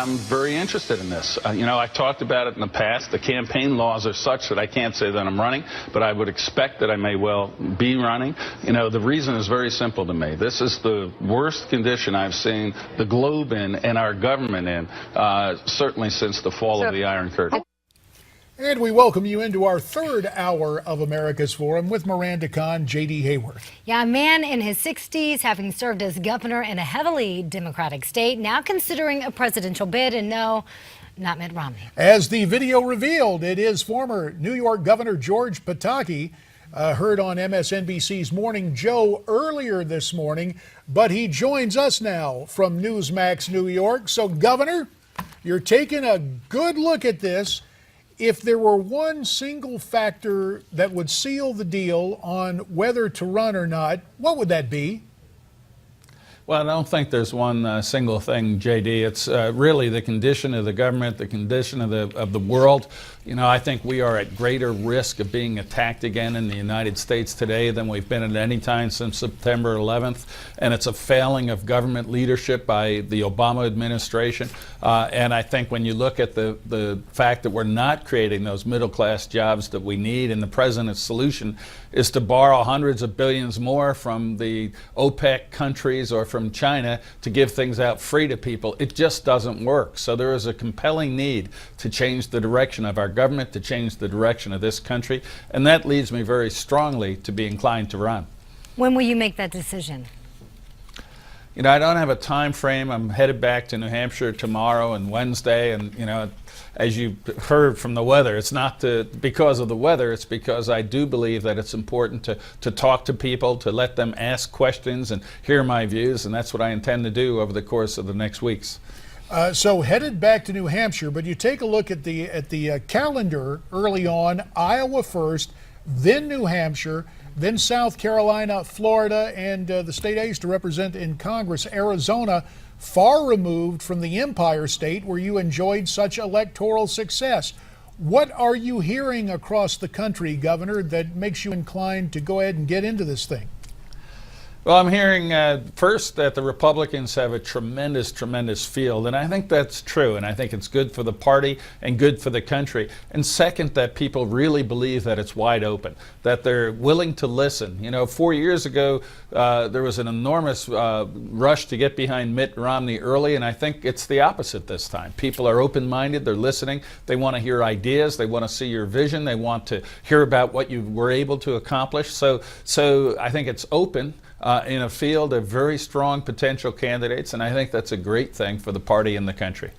I'm very interested in this. I talked about it in the past. The campaign laws are such that I can't say that I'm running, but I would expect that I may well be running. The reason is very simple to me. This is the worst condition I've seen the globe in and our government in, certainly since the fall of the Iron Curtain. And we welcome you into our third hour of America's Forum with Miranda Kahn, J.D. Hayworth. Yeah, a man in his 60s, having served as governor in a heavily Democratic state, now considering a presidential bid, and no, not Mitt Romney. As the video revealed, it is former New York Governor George Pataki, heard on MSNBC's Morning Joe earlier this morning, but he joins us now from Newsmax New York. So, Governor, you're taking a good look at this. If there were one single factor that would seal the deal on whether to run or not, what would that be? Well, I don't think there's one single thing, J.D. It's really the condition of the government, the condition of the world. I think we are at greater risk of being attacked again in the United States today than we've been at any time since September 11th. And it's a failing of government leadership by the Obama administration. And I think when you look at the fact that we're not creating those middle-class jobs that we need, and the president's solution is to borrow hundreds of billions more from the OPEC countries or from China to give things out free to people, it just doesn't work. So there is a compelling need to change the direction of our government, to change the direction of this country, and that leads me very strongly to be inclined to run. When will you make that decision? I don't have a time frame. I'm headed back to New Hampshire tomorrow and Wednesday, and as you heard from the weather, it's not because of the weather, it's because I do believe that it's important to talk to people, to let them ask questions and hear my views, and that's what I intend to do over the course of the next weeks. So headed back to New Hampshire, but you take a look at the calendar early on: Iowa first, then New Hampshire, then South Carolina, Florida, and the state I used to represent in Congress, Arizona, far removed from the Empire State where you enjoyed such electoral success. What are you hearing across the country, Governor, that makes you inclined to go ahead and get into this thing? Well, I'm hearing first that the Republicans have a tremendous field, and I think that's true, and I think it's good for the party and good for the country. And second, that people really believe that it's wide open, that they're willing to listen. 4 years ago, there was an enormous rush to get behind Mitt Romney early, and I think it's the opposite this time. People are open-minded, they're listening, they want to hear ideas, they want to see your vision, they want to hear about what you were able to accomplish. So I think it's open. In a field of very strong potential candidates, and I think that's a great thing for the party and the country.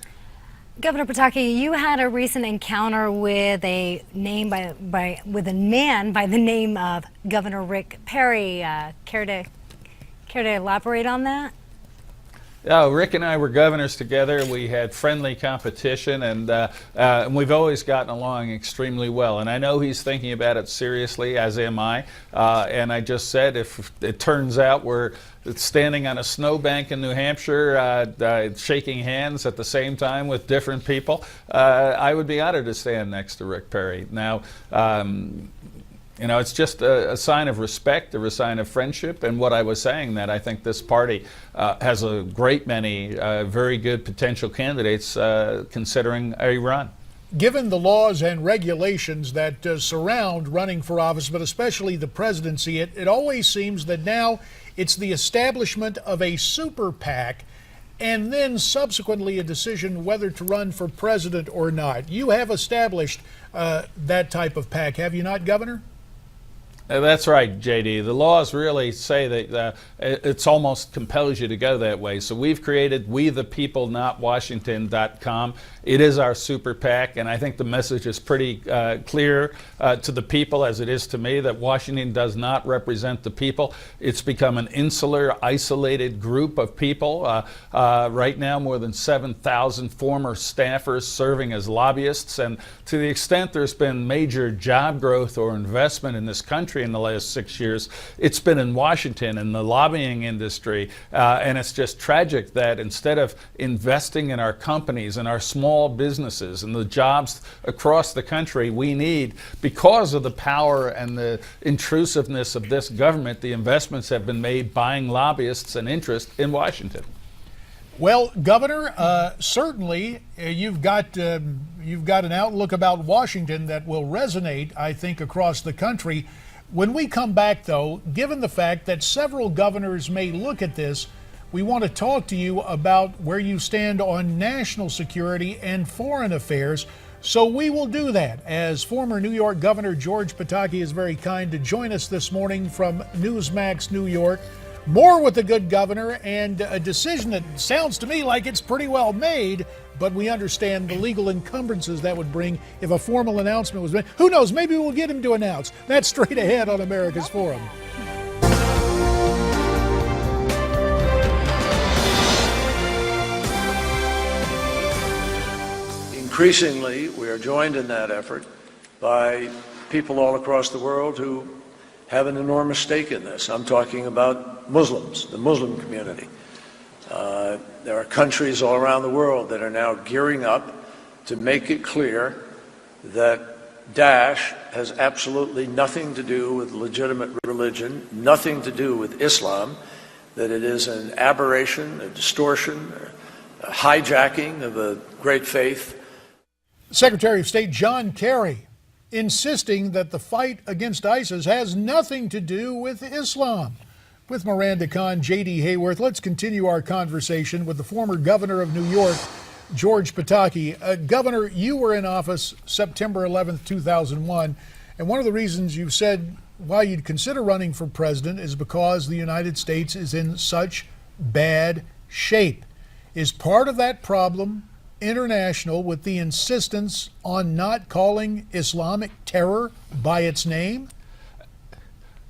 Governor Pataki, you had a recent encounter with a man by the name of Governor Rick Perry. Care to elaborate on that? Oh, Rick and I were governors together. We had friendly competition, and we've always gotten along extremely well. And I know he's thinking about it seriously, as am I. And I just said, if it turns out we're standing on a snowbank in New Hampshire, shaking hands at the same time with different people, I would be honored to stand next to Rick Perry. Now, it's just a sign of respect, a sign of friendship, and what I was saying, that I think this party has a great many very good potential candidates considering a run. Given the laws and regulations that surround running for office, but especially the presidency, it always seems that now it's the establishment of a super PAC and then subsequently a decision whether to run for president or not. You have established that type of PAC, have you not, Governor? That's right, J.D. The laws really say that it's almost compels you to go that way. So we've created WeThePeopleNotWashington.com. It is our super PAC, and I think the message is pretty clear to the people, as it is to me, that Washington does not represent the people. It's become an insular, isolated group of people. Right now, more than 7,000 former staffers serving as lobbyists, and to the extent there's been major job growth or investment in this country in the last 6 years, it's been in Washington and the lobbying industry, and it's just tragic that instead of investing in our companies and our small businesses and the jobs across the country we need, because of the power and the intrusiveness of this government, the investments have been made buying lobbyists and interest in Washington. Well, Governor, certainly you've got an outlook about Washington that will resonate, I think, across the country. When we come back, though, given the fact that several governors may look at this, we want to talk to you about where you stand on national security and foreign affairs. So we will do that, as former New York Governor George Pataki is very kind to join us this morning from Newsmax, New York. More with the good governor, and a decision that sounds to me like it's pretty well made, but we understand the legal encumbrances that would bring if a formal announcement was made. Who knows, maybe we'll get him to announce. That's straight ahead on America's Forum. Increasingly, we are joined in that effort by people all across the world who have an enormous stake in this. I'm talking about Muslims, the Muslim community. There are countries all around the world that are now gearing up to make it clear that Daesh has absolutely nothing to do with legitimate religion, nothing to do with Islam, that it is an aberration, a distortion, a hijacking of a great faith. Secretary of State John Kerry insisting that the fight against ISIS has nothing to do with Islam. With Miranda Khan, J.D. Hayworth, let's continue our conversation with the former governor of New York, George Pataki. Governor, you were in office September 11th, 2001, and one of the reasons you said why you'd consider running for president is because the United States is in such bad shape. Is part of that problem international, with the insistence on not calling Islamic terror by its name?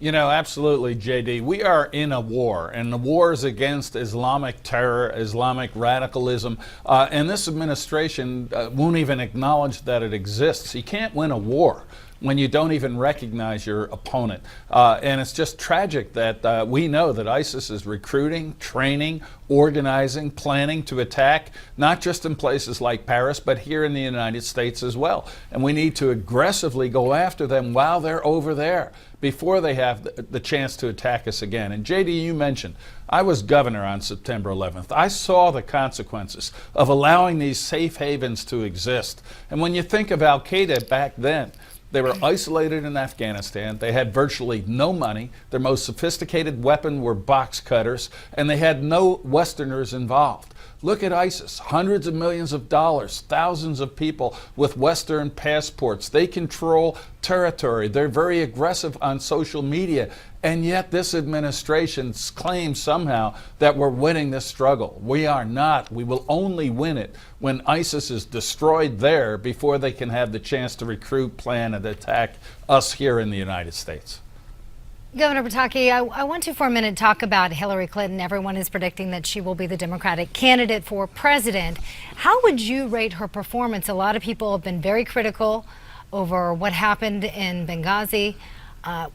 You know, absolutely, JD. We are in a war, and the war is against Islamic terror, Islamic radicalism, and this administration won't even acknowledge that it exists. You can't win a war when you don't even recognize your opponent. And it's just tragic that we know that ISIS is recruiting, training, organizing, planning to attack, not just in places like Paris, but here in the United States as well. And we need to aggressively go after them while they're over there, before they have the chance to attack us again. And JD, you mentioned, I was governor on September 11th. I saw the consequences of allowing these safe havens to exist. And when you think of Al Qaeda back then, they were isolated in Afghanistan. They had virtually no money. Their most sophisticated weapon were box cutters, and they had no Westerners involved. Look at ISIS, hundreds of millions of dollars, thousands of people with Western passports. They control territory. They're very aggressive on social media. And yet this administration claims somehow that we're winning this struggle. We are not. We will only win it when ISIS is destroyed there before they can have the chance to recruit, plan, and attack us here in the United States. Governor Pataki, I want to for a minute talk about Hillary Clinton. Everyone is predicting that she will be the Democratic candidate for president. How would you rate her performance? A lot of people have been very critical over what happened in Benghazi.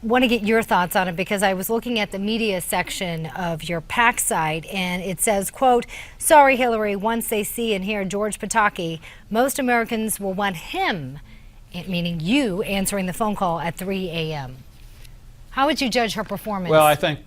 Want to get your thoughts on it, because I was looking at the media section of your PAC site, and it says, quote, "Sorry, Hillary, once they see and hear George Pataki, most Americans will want him," meaning you, answering the phone call at 3 a.m. How would you judge her performance? Well, I think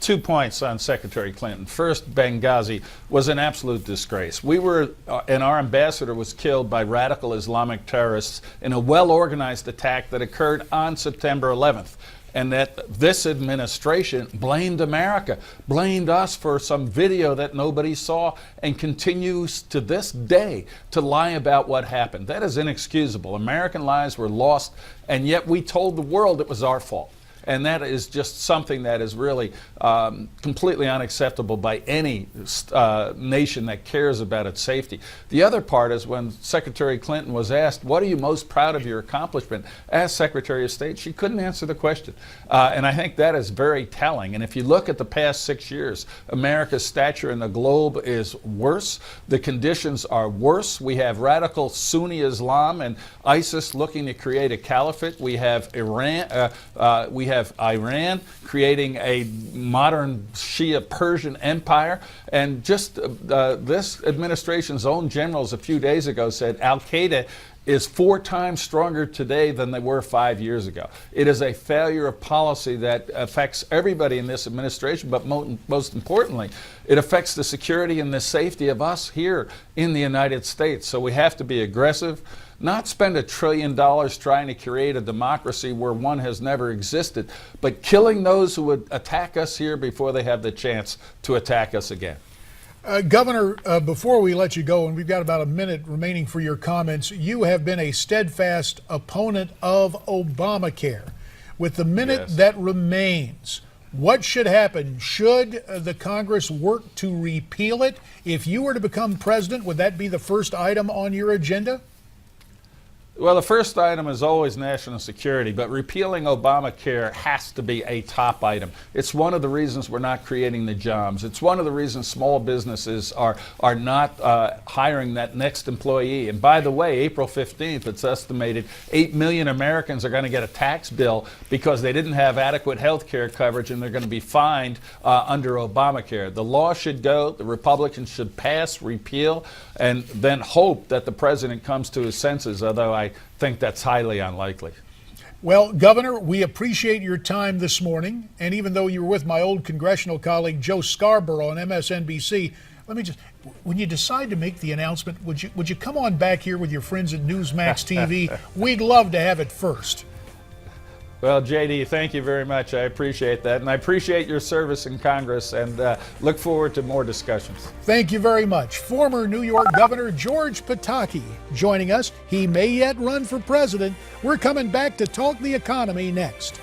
2 points on Secretary Clinton. First, Benghazi was an absolute disgrace. And our ambassador was killed by radical Islamic terrorists in a well-organized attack that occurred on September 11th. And that this administration blamed America, blamed us for some video that nobody saw, and continues to this day to lie about what happened. That is inexcusable. American lives were lost, and yet we told the world it was our fault. And that is just something that is really completely unacceptable by any nation that cares about its safety. The other part is when Secretary Clinton was asked, what are you most proud of your accomplishment as Secretary of State? She couldn't answer the question. And I think that is very telling. And if you look at the past 6 years, America's stature in the globe is worse. The conditions are worse. We have radical Sunni Islam and ISIS looking to create a caliphate. We have Iran creating a modern Shia Persian empire. And just this administration's own generals a few days ago said Al Qaeda is 4 times stronger today than they were 5 years ago. It is a failure of policy that affects everybody in this administration, but most importantly, it affects the security and the safety of us here in the United States. So we have to be aggressive, not spend $1 trillion trying to create a democracy where one has never existed, but killing those who would attack us here before they have the chance to attack us again. Governor, before we let you go, and we've got about a minute remaining for your comments, you have been a steadfast opponent of Obamacare. With the minute that remains, what should happen? Should the Congress work to repeal it? If you were to become president, would that be the first item on your agenda? Well, the first item is always national security, but repealing Obamacare has to be a top item. It's one of the reasons we're not creating the jobs. It's one of the reasons small businesses are not hiring that next employee. And by the way, April 15th, it's estimated 8 million Americans are going to get a tax bill because they didn't have adequate health care coverage, and they're going to be fined under Obamacare. The law should go, the Republicans should pass, repeal, and then hope that the president comes to his senses, although I think that's highly unlikely. Well, Governor, we appreciate your time this morning. And even though you were with my old congressional colleague, Joe Scarborough on MSNBC, let me just, when you decide to make the announcement, would you come on back here with your friends at Newsmax TV? We'd love to have it first. Well, JD, thank you very much. I appreciate that. And I appreciate your service in Congress, and look forward to more discussions. Thank you very much. Former New York Governor George Pataki joining us. He may yet run for president. We're coming back to talk the economy next.